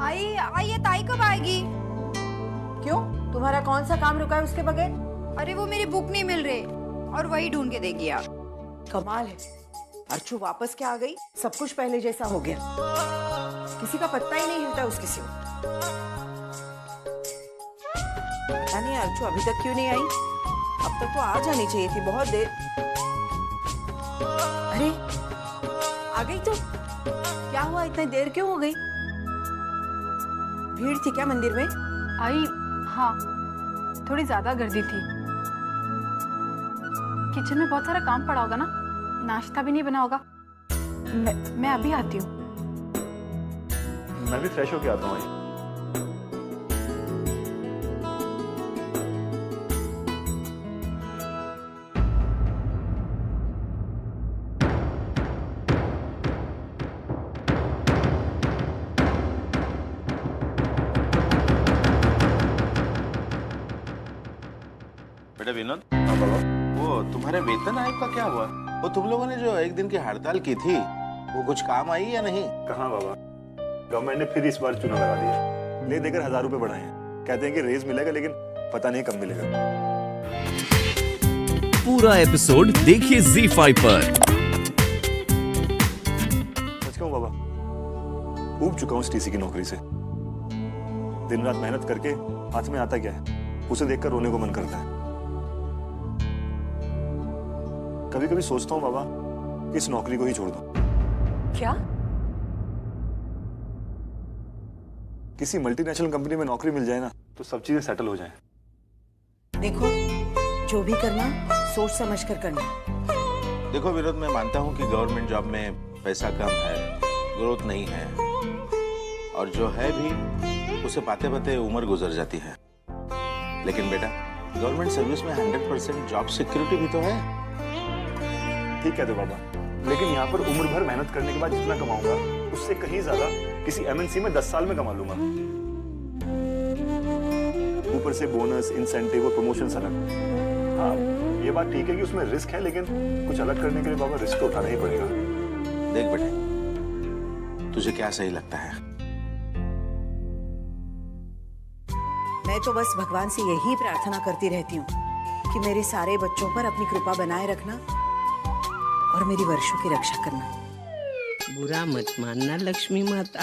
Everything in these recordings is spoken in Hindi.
आई आई ये ताई कब आएगी? क्यों, तुम्हारा कौन सा काम रुका है उसके बगैर? अरे वो मेरी बुक नहीं मिल रही और वही ढूंढ के देगी आप। कमाल है, अर्चू वापस क्या आ गई, सब कुछ पहले जैसा हो गया। किसी का पत्ता ही नहीं हिलता उसके सिवा। पता नहीं अर्चू अभी तक क्यों नहीं आई, अब तक तो आ जानी चाहिए थी बहुत देर। अरे आ गई तो क्या हुआ, इतनी देर क्यों हो गई? भीड़ थी क्या मंदिर में? आई हाँ, थोड़ी ज्यादा गर्दी थी। किचन में बहुत सारा काम पड़ा होगा ना, नाश्ता भी नहीं बना होगा। मैं अभी आती हूँ। मैं भी फ्रेश होके आता हूँ। बेटा विनोद, हाँ बाबा। वो तुम्हारे वेतन आयोग का क्या हुआ? वो तुम लोगों ने जो एक दिन की हड़ताल की थी, वो कुछ काम आई या नहीं? कहाँ बाबा, गवर्नमेंट ने फिर इस बार चूना लगा दिया। ले देकर 1000 रुपए बढ़ाए हैं। कहते हैं कि रेज मिलेगा, लेकिन पता नहीं कब मिलेगा। पूरा एपिसोड देखिए ZEE5 पर। सच कहूं बाबा, ऊब चुका हूँ इस टीसी की नौकरी से। दिन रात मेहनत करके हाथ में आता क्या है, उसे देखकर रोने को मन करता है। कभी कभी सोचता हूँ बाबा कि इस नौकरी को ही छोड़ दूं। क्या? किसी मल्टीनेशनल कंपनी में नौकरी मिल जाए ना, तो सब चीजें सेटल हो जाएं। देखो, जो भी करना सोच समझ कर करना। देखो विनोद, मैं मानता हूँ कि गवर्नमेंट जॉब में पैसा कम है, ग्रोथ नहीं है, और जो है भी उसे पाते पाते उम्र गुजर जाती है। लेकिन बेटा, गवर्नमेंट सर्विस में 100% जॉब सिक्योरिटी भी तो है। ठीक कहते बाबा, लेकिन यहाँ पर उम्र भर मेहनत करने के बाद जितना कमाऊंगा, उससे कहीं ज्यादा किसी MNC में 10 साल में कमा लूंगा। ऊपर से बोनस, इंसेंटिव और प्रमोशन अलग। हाँ, ये बात ठीक है कि उसमें रिस्क है, लेकिन कुछ अलग करने के लिए बाबा रिस्क तो उठाना ही पड़ेगा। देख बेटे, तुझे क्या सही लगता है? मैं तो बस भगवान से यही प्रार्थना करती रहती हूँ कि मेरे सारे बच्चों पर अपनी कृपा बनाए रखना और मेरी वर्षों की रक्षा करना। बुरा मत मानना लक्ष्मी माता,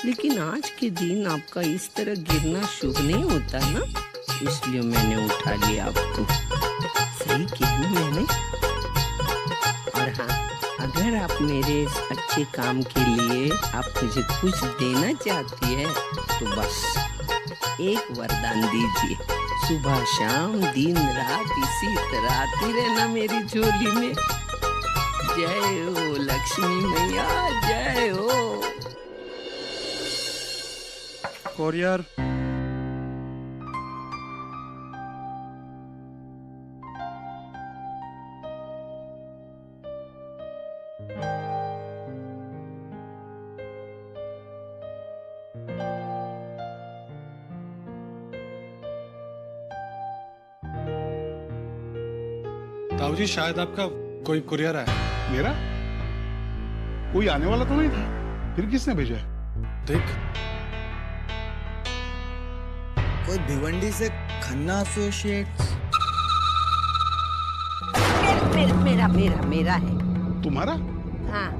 लेकिन आज के दिन आपका इस तरह गिरना शुभ नहीं होता ना, इसलिए मैंने उठा लिया आपको। सही किया ना मैंने? और हाँ, अगर आप मेरे इस अच्छे काम के लिए आप मुझे कुछ देना चाहती है तो बस एक वरदान दीजिए, सुबह शाम दिन रात इसी तरह आती रहना मेरी झोली में। जय हो लक्ष्मी मैया, जय हो। कोरियर। ताऊजी, शायद आपका कोई कुरियर है। मेरा कोई आने वाला तो नहीं था, फिर किसने भेजा है? देख, कोई भिवंडी से खन्ना एसोसिएट्स। मेरा है। तुम्हारा? हाँ,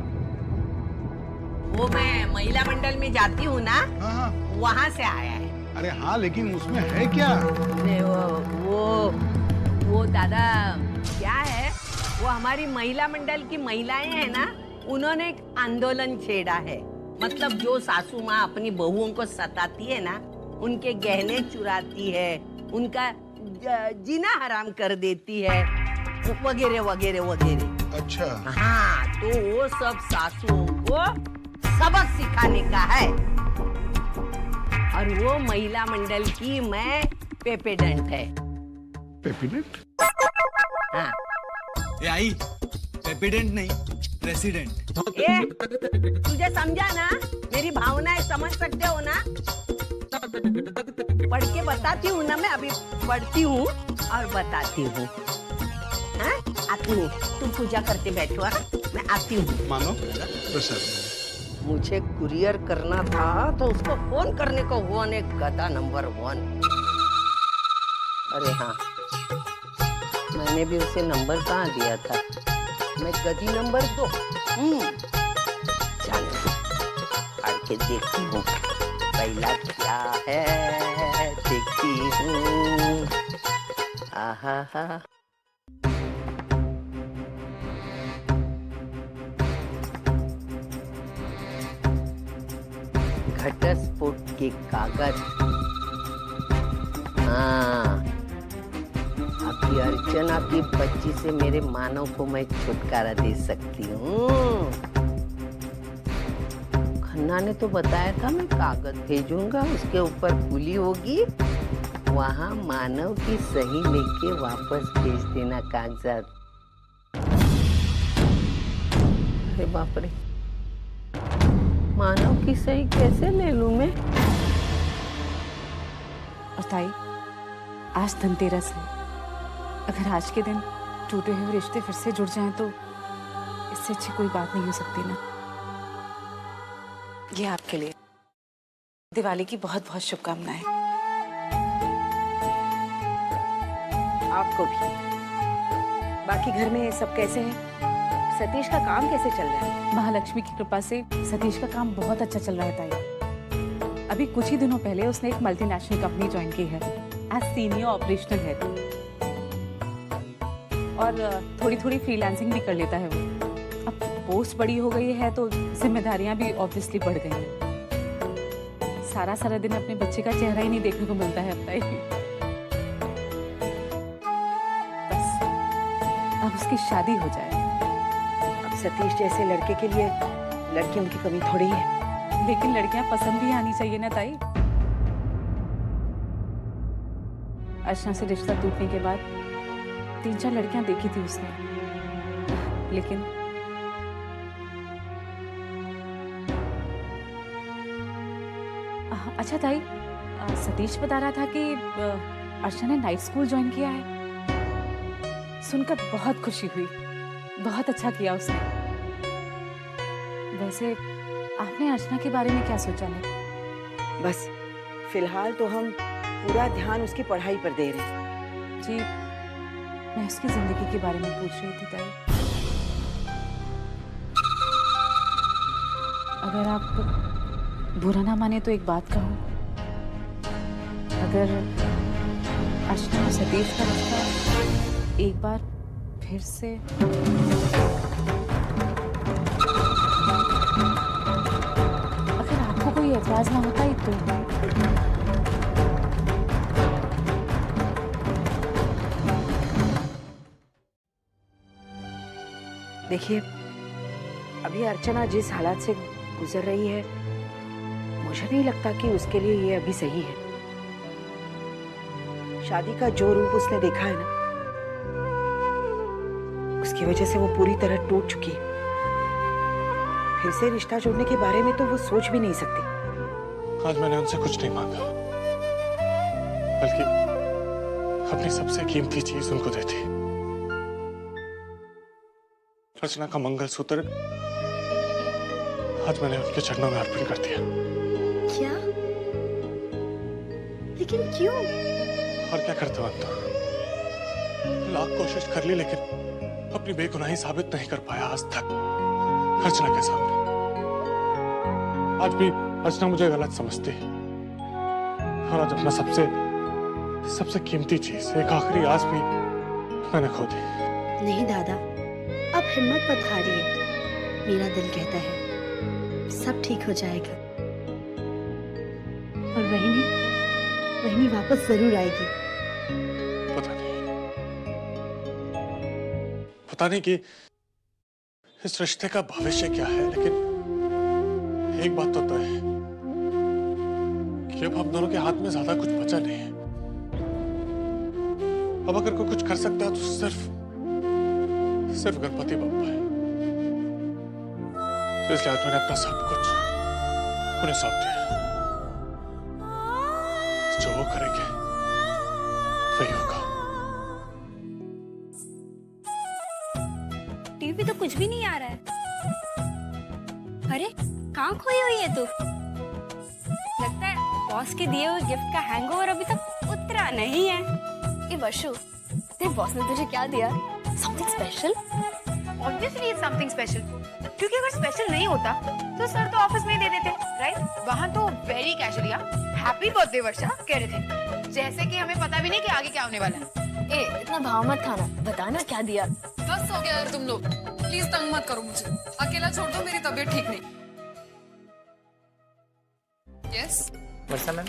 वो मैं महिला मंडल में जाती हूँ ना, हाँ। वहाँ से आया है। अरे हाँ, लेकिन उसमें है क्या? अरे वो दादा क्या है, वो हमारी महिला मंडल की महिलाएं हैं ना, उन्होंने एक आंदोलन छेड़ा है। मतलब जो सासू माँ अपनी बहुओं को सताती है ना, उनके गहने चुराती है, उनका जीना हराम कर देती है, वगैरह वगैरह वगैरह। अच्छा। हाँ, तो वो सब सासुओं को सबक सिखाने का है। और वो महिला मंडल की मैं प्रेसिडेंट है। प्रेसिडेंट? हाँ। ये आई, प्रेसिडेंट नहीं, प्रेसिडेंट। ए, तुझे समझा ना? मेरी भावनाएं समझ सकते हो ना? पढ़ के बताती हूँ ना, मैं अभी पढ़ती हूँ और बताती हूँ। हाँ, आती हूँ, तुम पूजा करते बैठो। हाँ, मैं आती हूँ। मानो प्रसाद। मुझे कुरियर करना था तो उसको फोन करने को हुआ ने गधा नंबर 1। अरे हाँ, मैंने भी उसे नंबर कहाँ दिया था, मैं गधी नंबर 2। चल पढ़ के देखती हूँ पहला क्या है, देखती हूँ। आहा हा। घटस्फोट के कागज। हाँ, आपकी अर्चना की बच्ची से मेरे मानव को मैं छुटकारा दे सकती हूँ। खन्ना ने तो बताया था मैं कागज भेजूंगा, उसके ऊपर पुली होगी, वहां मानव की सही लेके वापस भेज देना कागजात। अरे बाप रे, मानव की सही कैसे ले लूं मैं? और ताई, आज धनतेरस है। अगर आज के दिन टूटे हुए रिश्ते फिर से जुड़ जाएं तो इससे अच्छी कोई बात नहीं हो सकती ना। ये आपके लिए दिवाली की बहुत बहुत शुभकामनाएं। आपको भी। बाकी घर में सब कैसे हैं? सतीश का काम कैसे चल रहा है? महालक्ष्मी की कृपा से सतीश का काम बहुत अच्छा चल रहा है ताई। अभी कुछ ही दिनों पहले उसने एक मल्टीनेशनल कंपनी ज्वाइन की है एज सीनियर ऑपरेशनल हेड, और थोड़ी थोड़ी फ्रीलांसिंग भी कर लेता है वो। अब पोस्ट बड़ी हो गई है तो जिम्मेदारियां भी ऑब्वियसली बढ़ गई हैं। सारा दिन अपने बच्चे का चेहरा ही नहीं देखने को मिलता है अब ताई। बस अब उसकी शादी हो जाए। सतीश जैसे लड़के के लिए लड़कियों की कमी थोड़ी है। लेकिन लड़कियां पसंद भी आनी चाहिए ना ताई। अर्चना से रिश्ता टूटने के बाद 3-4 लड़कियां देखी थी उसने, लेकिन अच्छा ताई, सतीश बता रहा था कि अर्चना ने नाइट स्कूल ज्वाइन किया है। सुनकर बहुत खुशी हुई, बहुत अच्छा किया उसने। वैसे आपने अर्चना के बारे में क्या सोचा है? बस फिलहाल तो हम पूरा ध्यान उसकी पढ़ाई पर दे रहे हैं। जी, मैं उसकी जिंदगी के बारे में पूछ रही थी ताई। अगर आप बुरा ना माने तो एक बात कहूं, अगर अर्चना और सतीश का रिश्ता एक बार फिर से अगर आपको कोई एतराज ना होता ही तो। देखिए, अभी अर्चना जिस हालात से गुजर रही है, मुझे नहीं लगता कि उसके लिए ये अभी सही है। शादी का जो रूप उसने देखा है ना, उसकी वजह से वो पूरी तरह टूट चुकी है। फिर से रिश्ता जोड़ने के बारे में तो वो सोच भी नहीं सकती। आज मैंने उनसे कुछ नहीं मांगा, बल्कि अपनी सबसे कीमती चीज उनको दी थी। अर्चना का मंगलसूत्र आज मैंने उनके चरणों में अर्पण कर दिया। क्या? लेकिन क्यों? और क्या करता हूं तो? लाख कोशिश कर ली, लेकिन अपनी बेगुनाही साबित नहीं कर पाया आज तक अर्चना के सामने। आज भी अर्चना मुझे गलत समझती, और आज अपना सबसे कीमती चीज, एक आखिरी आस भी मैंने खो दी। नहीं दादा, अब हिम्मत मत हारिए। मेरा दिल कहता है सब ठीक हो जाएगा, और वहीनी वापस जरूर आएगी। पता नहीं कि इस रिश्ते का भविष्य क्या है, लेकिन एक बात तो तय है कि अब हम दोनों के हाथ में ज्यादा कुछ बचा नहीं है। अब अगर कोई कुछ कर सकता है तो सिर्फ गणपति बप्पा है। तो इसलिए आज मैंने अपना सब कुछ उन्हें सौंप दिया। जो वो करेंगे वही होगा। टीवी पे तो कुछ भी नहीं आ रहा है। अरे कहाँ खोई हुई है तू? लगता है बॉस के दिए हुए गिफ्ट का हैंगओवर अभी तक उतरा नहीं है। ये वर्षु, तेरे बॉस ने तुझे क्या दिया? Something special? Obviously it's something special, क्योंकि अगर स्पेशल नहीं होता तो सर तो ऑफिस में ही दे देते, राइट? वहाँ तो वेरी कैजुअली हैप्पी बर्थडे वर्षा कह रहे थे, जैसे कि हमें पता भी नहीं कि आगे क्या होने वाला है। ए, इतना भाव मत खाना, बताना क्या दिया। बस हो गया यार तुम लोग, प्लीज तंग मत करो मुझे, अकेला छोड़ दो, मेरी तबीयत ठीक नहीं। यस वर्षा मैम,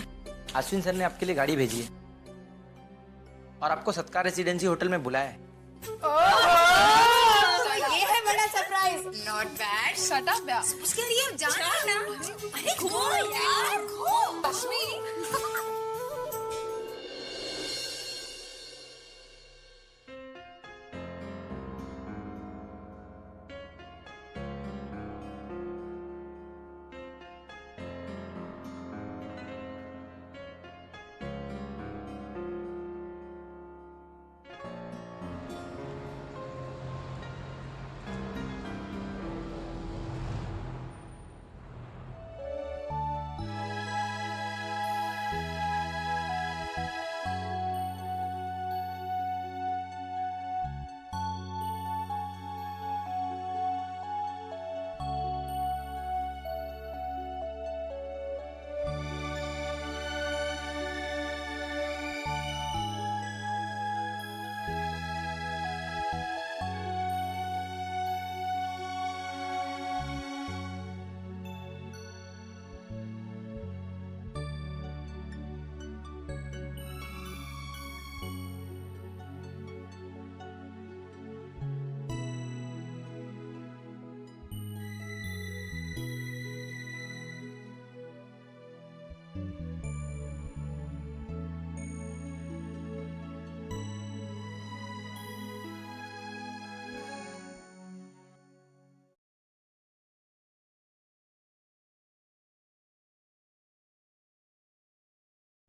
अश्विन सर ने आपके लिए गाड़ी भेजी है और आपको सत्कार रेसिडेंसी होटल में बुलाया है। ये है बड़ा surprise. Not bad. Shut up यार, उसके लिए जाना ना। अरे घूमो यार, घूम। Lakshmi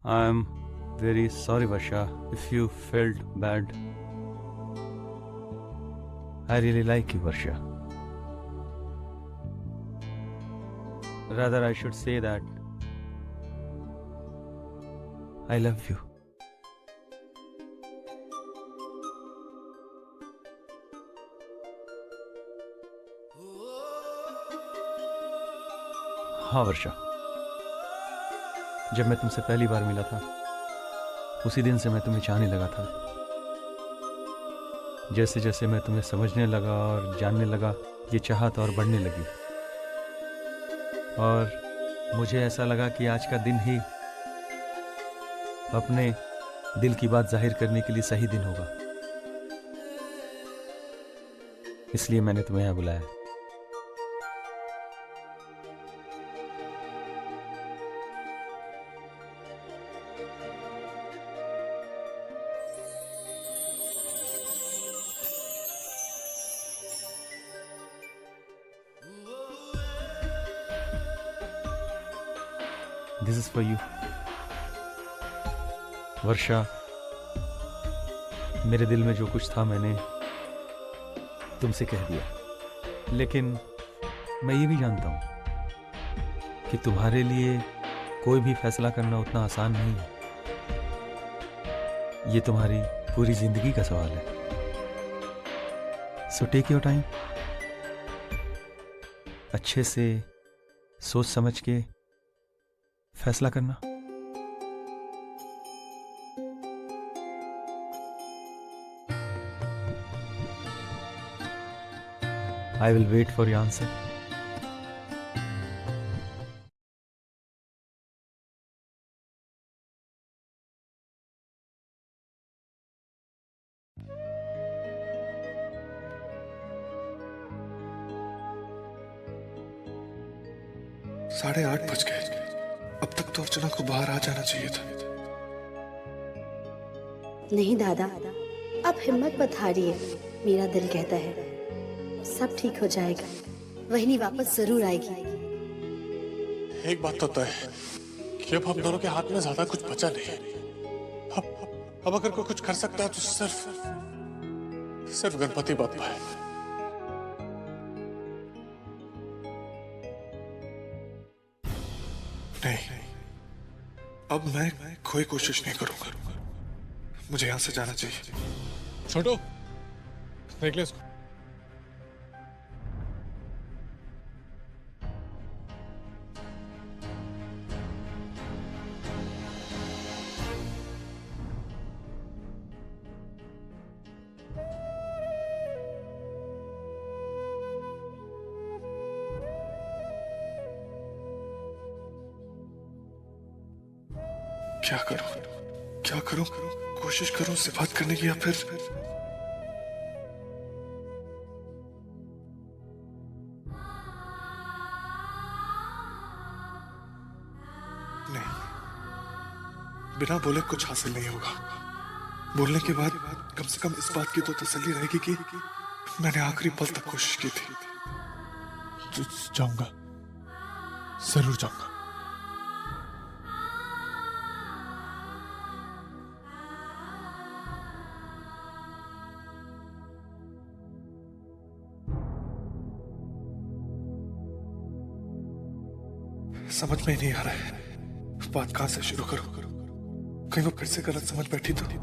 I'm very sorry, Varsha, if you felt bad. I really like you, Varsha. Rather, I should say that I love you. हाँ वर्षा, जब मैं तुमसे पहली बार मिला था उसी दिन से मैं तुम्हें चाहने लगा था। जैसे जैसे मैं तुम्हें समझने लगा और जानने लगा, ये चाहत और बढ़ने लगी और मुझे ऐसा लगा कि आज का दिन ही अपने दिल की बात जाहिर करने के लिए सही दिन होगा। इसलिए मैंने तुम्हें यहाँ बुलाया। This is for you. वर्षा, मेरे दिल में जो कुछ था मैंने तुमसे कह दिया, लेकिन मैं ये भी जानता हूं कि तुम्हारे लिए कोई भी फैसला करना उतना आसान नहीं है। ये तुम्हारी पूरी जिंदगी का सवाल है। सो टेक योर टाइम, अच्छे से सोच समझ के फैसला करना। I will wait for your answer. साढ़े 8 बज गए। अब तक तो अर्चना को बाहर आ जाना चाहिए था। नहीं दादा, अब हिम्मत मत हारिए। मेरा दिल कहता है सब ठीक हो जाएगा, वही वापस जरूर आएगी। एक बात तो तय है कि अब हम दोनों के हाथ में ज्यादा कुछ बचा नहीं। अब अगर कोई कुछ कर सकता है तो सिर्फ गणपति बाप्पा है। नहीं, अब मैं कोई कोशिश नहीं करूंगा। मुझे यहां से जाना चाहिए। छोटो, देख ले इसको। क्या करूं? कोशिश करूं उससे बात करने की या फिर नहीं, बिना बोले कुछ हासिल नहीं होगा। बोलने के बाद कम से कम इस बात की तो तसल्ली रहेगी कि मैंने आखिरी पल तक कोशिश की थी। जाऊंगा, जरूर जाऊंगा। समझ में ही नहीं आ रहा है बात कहां से शुरू करूं। कहीं वो फिर से गलत समझ बैठी तो नहीं।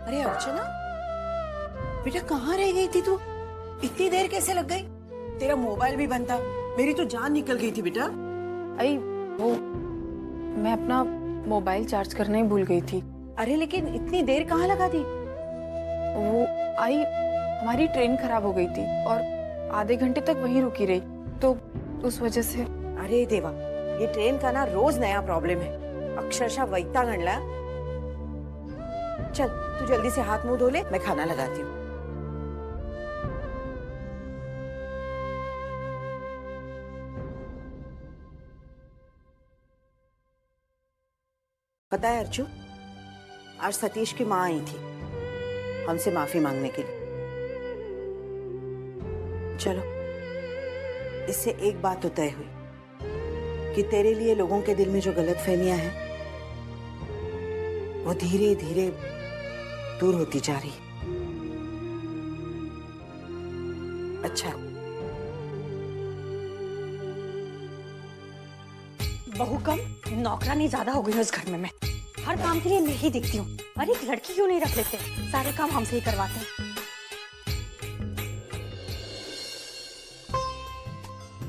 अरे अर्चना, बेटा कहाँ रह गई थी तू? इतनी देर कैसे लग गई? तेरा मोबाइल भी बंद था, मेरी तो जान निकल गई थी बेटा। आई वो मैं अपना मोबाइल चार्ज करना ही भूल गई थी। अरे लेकिन इतनी देर कहाँ लगा दी? वो आई हमारी ट्रेन खराब हो गई थी और आधे घंटे तक वहीं रुकी रही, तो उस वजह से। अरे देवा, ये ट्रेन का ना रोज नया प्रॉब्लम है, अक्षरशः वैताग आणला। चल तू जल्दी से हाथ मुंह धो ले, मैं खाना लगाती हूँ। पता है अर्जु, आज सतीश की माँ आई थी हमसे माफी मांगने के लिए। चलो, इससे एक बात तो तय हुई कि तेरे लिए लोगों के दिल में जो गलतफहमियां हैं वो धीरे धीरे दूर होती जा रही। अच्छा, बहू कम नौकरानी ज्यादा हो गई है उस घर में। मैं हर काम के लिए मैं ही दिखती हूँ। अरे एक लड़की क्यों नहीं रख लेते? सारे काम हमसे ही करवाते हैं।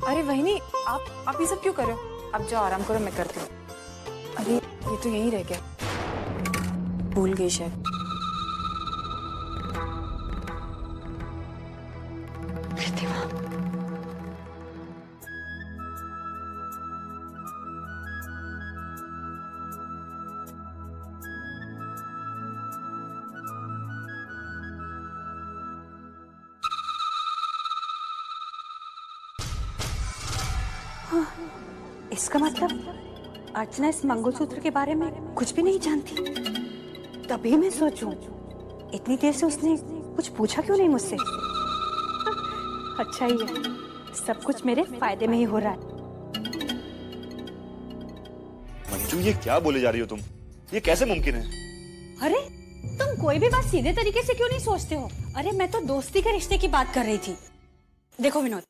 अरे वहीनी, आप ये सब क्यों कर रहे हो? अब जाओ आराम करो, मैं करती हूँ। अरे ये तो यहीं रह गया, भूल गई शायद। इसका मतलब अर्चना इस मंगलसूत्र के बारे में कुछ भी नहीं जानती। तभी मैं सोचूं, इतनी देर से उसने कुछ पूछा क्यों नहीं मुझसे? अच्छा ही है, सब कुछ मेरे फायदे में ही हो रहा है। मंजू, ये क्या बोले जा रही हो तुम? ये कैसे मुमकिन है? अरे तुम कोई भी बात सीधे तरीके से क्यों नहीं सोचते हो? अरे मैं तो दोस्ती के रिश्ते की बात कर रही थी। देखो विनोद,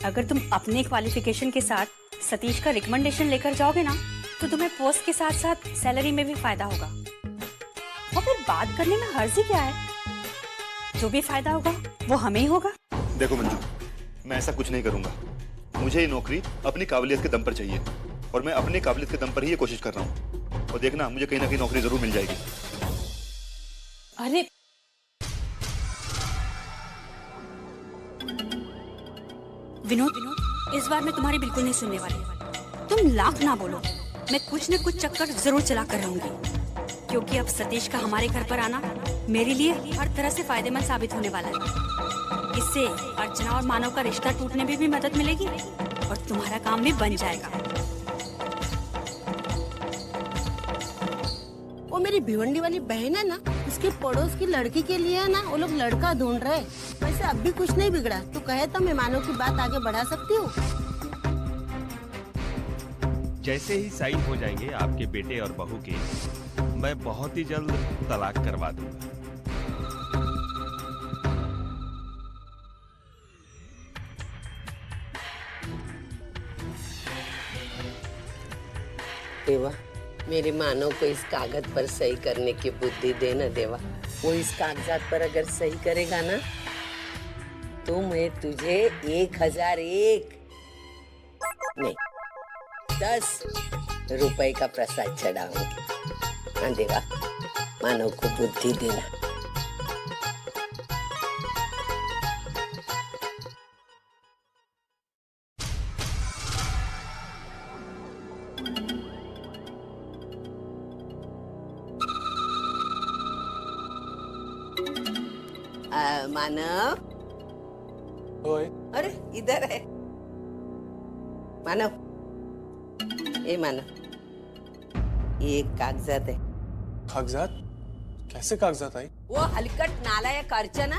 अगर तुम अपने क्वालिफिकेशन के साथ सतीश का रिकमेंडेशन लेकर जाओगे ना, तो तुम्हें पोस्ट के साथ साथ सैलरी में भी फायदा होगा। और फिर बात करने में हर्जी क्या है? जो भी फायदा होगा वो हमें ही होगा। देखो मंजू, मैं ऐसा कुछ नहीं करूंगा। मुझे ये नौकरी अपनी काबिलियत के दम पर चाहिए और मैं अपनी काबिलियत के दम पर ही ये कोशिश कर रहा हूँ। और देखना, मुझे कहीं ना कहीं नौकरी जरूर मिल जाएगी। अरे विनोद, इस बार मैं तुम्हारी बिल्कुल नहीं सुनने वाली। तुम लाख ना बोलो, मैं कुछ न कुछ चक्कर जरूर चला कर रहूंगी, क्योंकि अब सतीश का हमारे घर पर आना मेरे लिए हर तरह से फायदेमंद साबित होने वाला है। इससे अर्चना और मानव का रिश्ता टूटने में भी मदद मिलेगी और तुम्हारा काम भी बन जाएगा। वो मेरी भिवंडी वाली बहन है ना, उसके पड़ोस की लड़की के लिए ना वो लोग लड़का ढूंढ रहे। वैसे अब भी कुछ नहीं बिगड़ा, तो कहे तो मैं मानव की बात आगे बढ़ा सकती हूँ। जैसे ही साइन हो जाएंगे आपके बेटे और बहू के, मैं बहुत ही जल्द तलाक करवा दूंगा। देवा, मेरे मानव को इस कागज पर सही करने की बुद्धि देना देवा। वो इस कागजात पर अगर सही करेगा ना तो मैं तुझे 1001 नहीं 10 रुपए का प्रसाद चढ़ाऊंगी। हाँ देवा, मानव को बुद्धि देना। मानव, ओए, अरे इधर है मानव। ए मानव, ये एक कागजात है। कागजात? कैसे कागजात आई? वो हलकट नालायक अर्चना।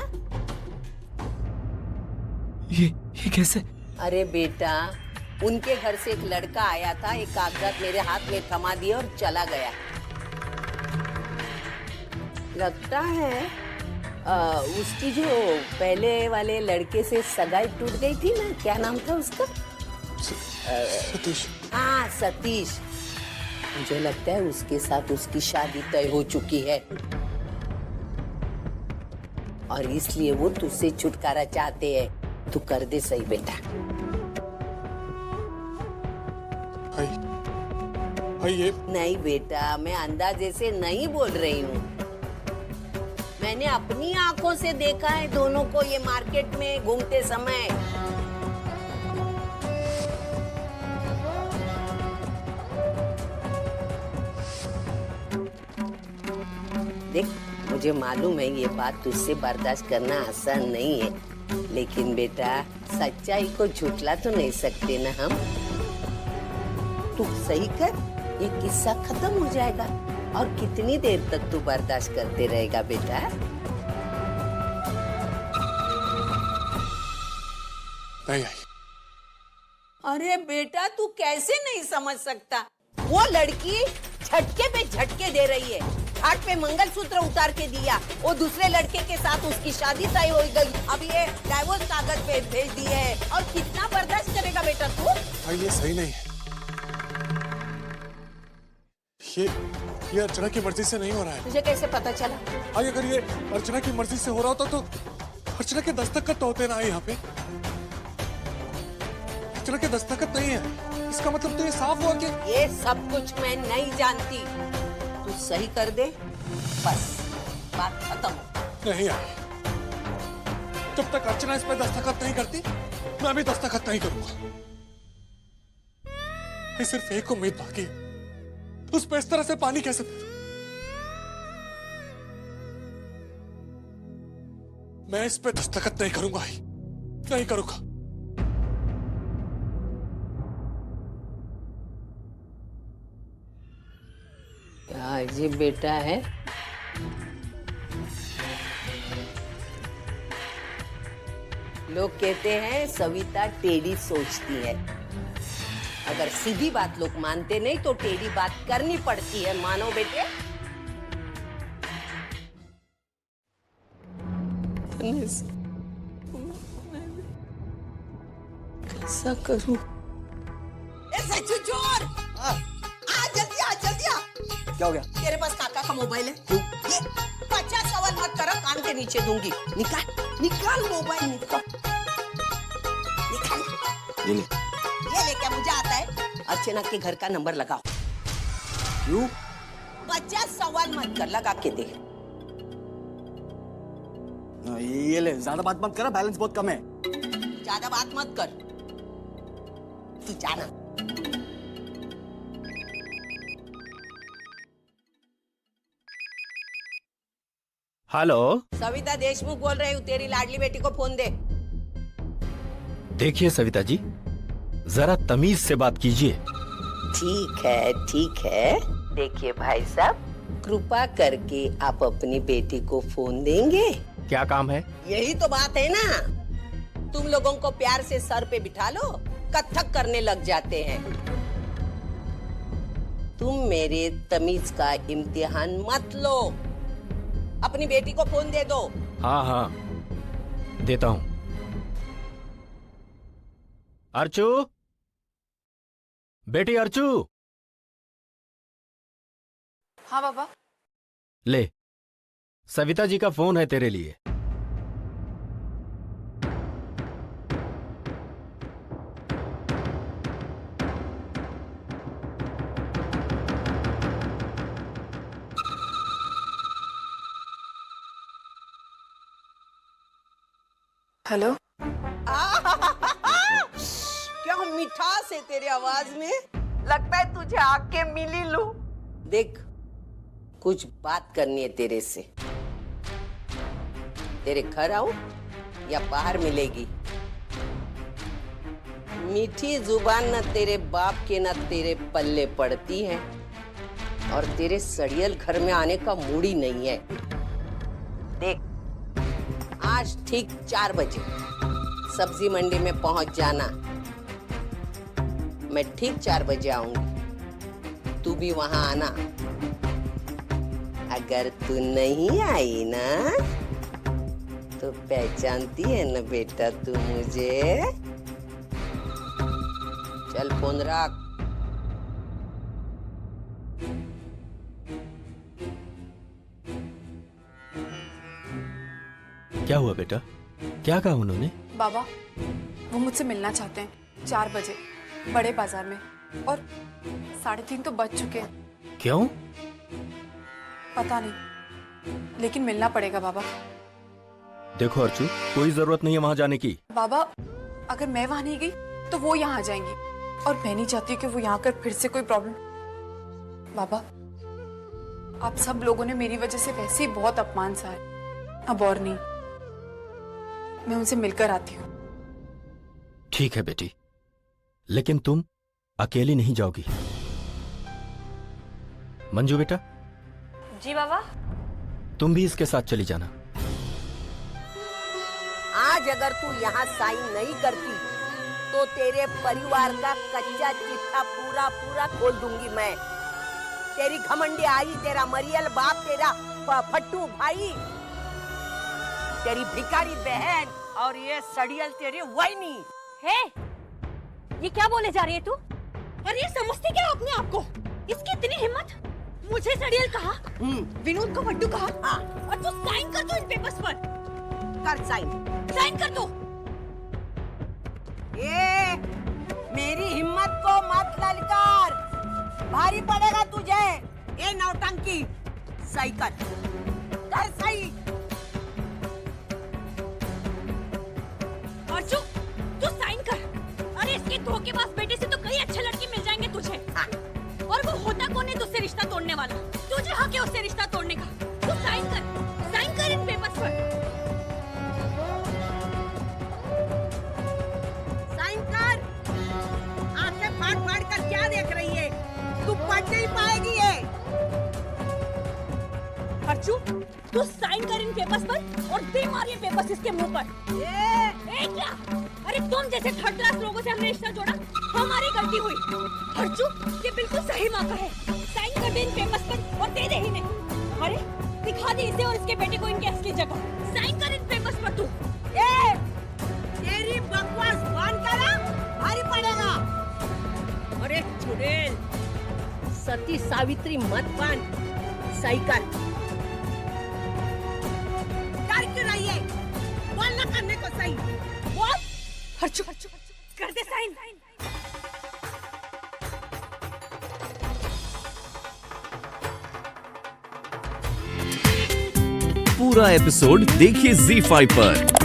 ये कैसे? अरे बेटा, उनके घर से एक लड़का आया था, एक कागजात मेरे हाथ में थमा दिया और चला गया। लगता है उसकी जो पहले वाले लड़के से सगाई टूट गई थी ना, क्या नाम था उसका? सतीश। हाँ सतीश। मुझे लगता है उसके साथ उसकी शादी तय हो चुकी है और इसलिए वो तुझसे छुटकारा चाहते हैं। तू कर दे सही बेटा। भाई ये नहीं बेटा, मैं अंदाजे से नहीं बोल रही हूँ। मैंने अपनी आंखों से देखा है दोनों को ये मार्केट में घूमते समय। देख, मुझे मालूम है ये बात तुझसे बर्दाश्त करना आसान नहीं है, लेकिन बेटा सच्चाई को झुठला तो नहीं सकते ना हम। तू सही कर, ये किस्सा खत्म हो जाएगा। और कितनी देर तक तू बर्दाश्त करते रहेगा बेटा? नहीं। अरे बेटा, तू कैसे नहीं समझ सकता? वो लड़की झटके पे झटके दे रही है। घाट पे मंगलसूत्र उतार के दिया, वो दूसरे लड़के के साथ उसकी शादी तय हो गई। अब ये डाइवोर्स कागज पे भेज दिए है। और कितना बर्दाश्त करेगा बेटा तू? भाई ये सही नहीं है। ये अर्चना की मर्जी से नहीं हो रहा है। तुझे कैसे पता चला? भाई अगर ये अर्चना की मर्जी से हो रहा होता तो अर्चना के दस्तखत तो होते ना यहाँ पे। अर्चना के दस्तखत नहीं है, इसका मतलब तो ये साफ हुआ कि ये सब कुछ मैं नहीं जानती। तू सही कर दे, बस बात खत्म। नहीं आई। जब तक अर्चना इस पे दस्तखत नहीं करती, मैं भी दस्तखत नहीं करूंगा। मैं सिर्फ एक उम्मीद बाकी है, उस पे इस तरह से पानी कैसे फेरूं? मैं इस पे दस्तखत नहीं करूंगा ही, नहीं करूंगा। क्या अजीब बेटा है। लोग कहते हैं सविता टेढ़ी सोचती है। अगर सीधी बात लोग मानते नहीं तो टेढ़ी बात करनी पड़ती है। मानो बेटे। कैसा करूं? सच्चू चोर, आ जल्दी आ, जल्दी आ। क्या हो गया? तेरे पास काका का मोबाइल है? ये 50 सवाल मत करो, कान के नीचे दूंगी। निकाल निकाल मोबाइल, निकाल निकाल। ये ले क्या मुझे आता है? अर्चना के घर का नंबर लगाओ। क्यों? 50 सवाल मत कर, लगा के दे। ये ले, ज्यादा बात मत कर, बैलेंस बहुत कम है। ज्यादा बात मत कर, तू जाना। हेलो, सविता देशमुख बोल रही हूँ, तेरी लाडली बेटी को फोन दे। देखिए सविता जी, जरा तमीज से बात कीजिए। ठीक है ठीक है। देखिए भाई साहब, कृपा करके आप अपनी बेटी को फोन देंगे? क्या काम है? यही तो बात है ना, तुम लोगों को प्यार से सर पे बिठा लो, कथक करने लग जाते हैं। तुम मेरे तमीज का इम्तिहान मत लो, अपनी बेटी को फोन दे दो। हाँ हाँ, देता हूँ। अर्चू, बेटी अर्चू। हाँ पापा। ले, सविता जी का फोन है तेरे लिए। हेलो। क्या मिठास है तेरे आवाज में, लगता है तुझे आके मिली लूं। देख, कुछ बात करनी है तेरे से। तेरे घर आऊं या बाहर मिलेगी? मीठी जुबान न तेरे बाप के न तेरे पल्ले पड़ती है, और तेरे सड़ियल घर में आने का मूड ही नहीं है। देख, आज ठीक 4 बजे सब्जी मंडी में पहुंच जाना। मैं ठीक 4 बजे आऊंगी, तू भी वहां आना। अगर तू नहीं आई ना तो पहचानती है ना बेटा तू मुझे। चल फोन रख। क्या हुआ बेटा? क्या कहा उन्होंने? बाबा, वो मुझसे मिलना चाहते हैं 4 बजे बड़े बाजार में, और 3:30 तो बज चुके हैं। क्यों? पता नहीं, लेकिन मिलना पड़ेगा बाबा। देखो अर्चू, कोई जरूरत नहीं है वहां जाने की। बाबा, अगर मैं वहां नहीं गई तो वो यहाँ आ जाएंगी, और मैं नहीं चाहती कि वो यहाँ कर फिर से कोई प्रॉब्लम। बाबा, आप सब लोगों ने मेरी वजह से वैसे ही बहुत अपमान सहा है, अब और नहीं। मैं उनसे मिलकर आती हूँ। ठीक है बेटी, लेकिन तुम अकेली नहीं जाओगी। मंजू बेटा, जी बाबा। तुम भी इसके साथ चली जाना। आज अगर तू यहाँ साइन नहीं करती तो तेरे परिवार का कच्चा चिट्ठा पूरा पूरा खोल दूंगी मैं। तेरी घमंडी आई, तेरा मरियल बाप, तेरा फट्टू भाई, तेरी भिखारी बहन, और ये सड़ियल तेरी वैनी। हे, ये क्या बोले जा रही है तू? और ये समझती क्या अपने आप को? इसकी इतनी हिम्मत, मुझे सड़ियल कहा, विनोद को फट्टू कहा, और तू साइन कर दो इन पेपर्स पर। कर साइन, साइन कर दो। ये मेरी हिम्मत को मत ललकार, भारी पड़ेगा तुझे। ये नौटंकी, सही कर सही। अर्जु, तू साइन कर। अरे इसके धोखेबाज बेटे से तो कई अच्छे लड़के मिल जाएंगे तुझे। और वो होता कौन है तुझसे रिश्ता तोड़ने वाला? तुझे हक है उससे रिश्ता तोड़ने का। तू साइन कर इन पेपर्स पर। साइन कर। आंखें फाड़ फाड़ कर क्या देख रही है? तू पढ़ नहीं पाएगी ये। अर्जु, तू साइन कर इन पेपर्स पर और दे मार ये पेपर्स इसके मुंह पर। क्या? अरे तुम जैसे थर्ड क्लास लोगों से हमने रिश्ता जोड़ा, हमारी गलती हुई। अर्जु, ये बिल्कुल सही मौका है। साइन कर दे इन पेपर्स पर और दे दे इन्हें। अरे दिखा दे इसे और इसके बेटे को इनके असली जगह। साइन कर इन पेपर्स पर तू। तेरी बकवास बंद करा, भारी पड़ेगा। अरे चुड़ैल, सती सावित्री मत बन, सही कर। क्यों रही है? बोल ना करने को सही। बोल। अर्जु, कर दे साइन। पूरा एपिसोड देखिए ZEE5 पर।